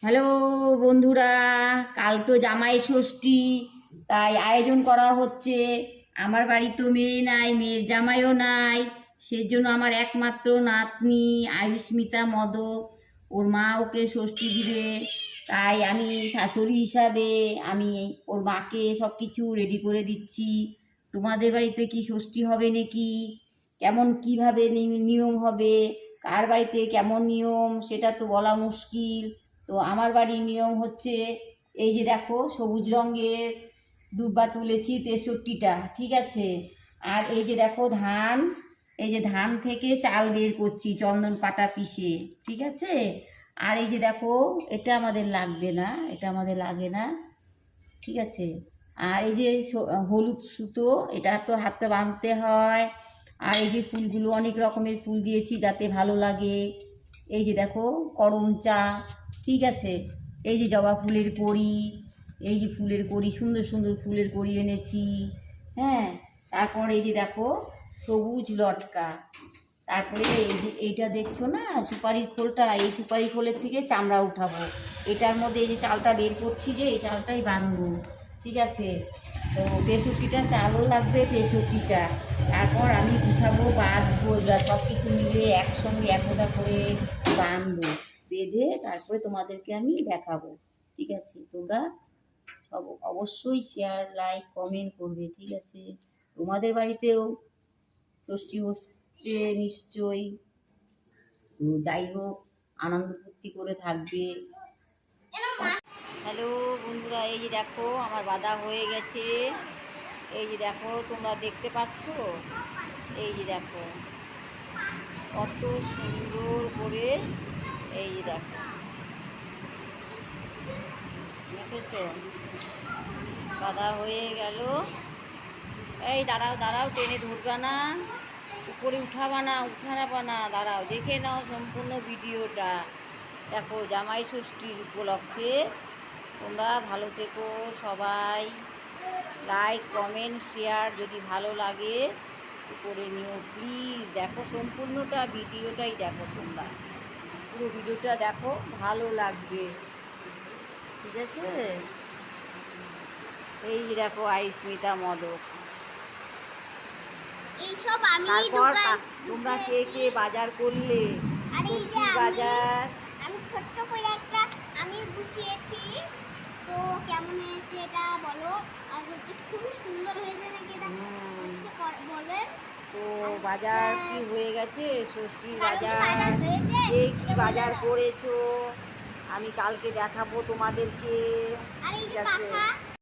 Hello বন্ধুরা, কাল তো জামাই ষষ্ঠী, তাই আয়োজন করা হচ্ছে। আমার বাড়ি তো মেয়ে নাই, মেয়ের জামাইও নাই। সেজন্য আমার একমাত্র নাতনি আয়ুষ্মিতা মদক, ওর মা ওকে ষষ্ঠী দিবে। তাই আমি শাশুড়ি হিসাবে আমি ওর মাকে সব কিছু রেডি করে দিচ্ছি। তোমাদের বাড়িতে কি ষষ্ঠী হবে নাকি? কেমন কিভাবে নিয়ম হবে, কার বাড়িতে কেমন নিয়ম সেটা তো বলা মুশকিল। তো আমার বাড়ির নিয়ম হচ্ছে, এই যে দেখো সবুজ রঙের দুর্বা তুলেছি 63টা, ঠিক আছে। আর এই যে দেখো ধান, এই যে ধান থেকে চাল বের করছি চন্দন পাটা পিষে, ঠিক আছে। আর এই যে দেখো, এটা আমাদের লাগবে না, এটা আমাদের লাগে না, ঠিক আছে। আর এই যে হলুদ সুতো, এটা তো হাতে বাঁধতে হয়। আর এই যে ফুলগুলো অনেক রকমের ফুল দিয়েছি যাতে ভালো লাগে। এই যে দেখো করম চা, ঠিক আছে। এই যে জবা ফুলের কড়ি, এই যে ফুলের কড়ি, সুন্দর সুন্দর ফুলের কড়ি এনেছি। হ্যাঁ, তারপর এই যে দেখো সবুজ লটকা। তারপরে এই যে এইটা দেখছো না সুপারির খোলটা, এই সুপারি খোলের থেকে চামড়া উঠাবো। এটার মধ্যে এই যে চালটা বের করছি, যে এই চালটাই বাঁধবো, ঠিক আছে। তো 63টা চালও লাগবে, 63টা। তারপর আমি গুছাবো, বাঁধবো, এগুলো সব কিছু মিলে একসঙ্গে একোটা করে বাঁধবো। বেঁধে তারপরে তোমাদেরকে আমি দেখাবো, ঠিক আছে। তোমরা সব অবশ্যই শেয়ার, লাইক, কমেন্ট করবে, ঠিক আছে। তোমাদের বাড়িতেও ষষ্ঠী হচ্ছে নিশ্চয়ই। তো যাই হোক, আনন্দ ফুর্তি করে থাকবে। হ্যালো বন্ধুরা, এই যে দেখো আমার বাঁধা হয়ে গেছে। এই যে দেখো, তোমরা দেখতে পাচ্ছ? এই যে দেখো কত সুন্দর করে, এই যে দেখো, দেখেছ? বাঁধা হয়ে গেল। এই দাঁড়াও দাঁড়াও, টেনে ধরবা না, উপরে উঠাবা না, উঠাবা না, দাঁড়াও, দেখে নাও সম্পূর্ণ ভিডিওটা। দেখো জামাই ষষ্ঠীর উপলক্ষে তোমরা ভালো থেকো সবাই। লাইক, কমেন্ট, শেয়ার যদি ভালো লাগে করে নিও প্লিজ। দেখো সম্পূর্ণটা ভিডিওটাই দেখো, তোমরা পুরো ভিডিওটা দেখো, ভালো লাগবে, ঠিক আছে। এই যে দেখো আয়ুষ্মিতা মদক। এইসব আমি তারপর তোমরা কে কে বাজার করলে? ষষ্ঠীর বাজার আমি ছোট্ট করে একটা আমি গুছিয়েছি। তো কেমন হয়েছে এটা বলো। আর হচ্ছে খুব সুন্দর হয়েছে নাকি এটা হচ্ছে বলেন। তো বাজার কি হয়ে গেছে? ষষ্ঠীর বাজার হয়েছে। কে কি বাজার করেছো আমি কালকে দেখাবো তোমাদেরকে, আর এই ঠিক যে আছে। পাখা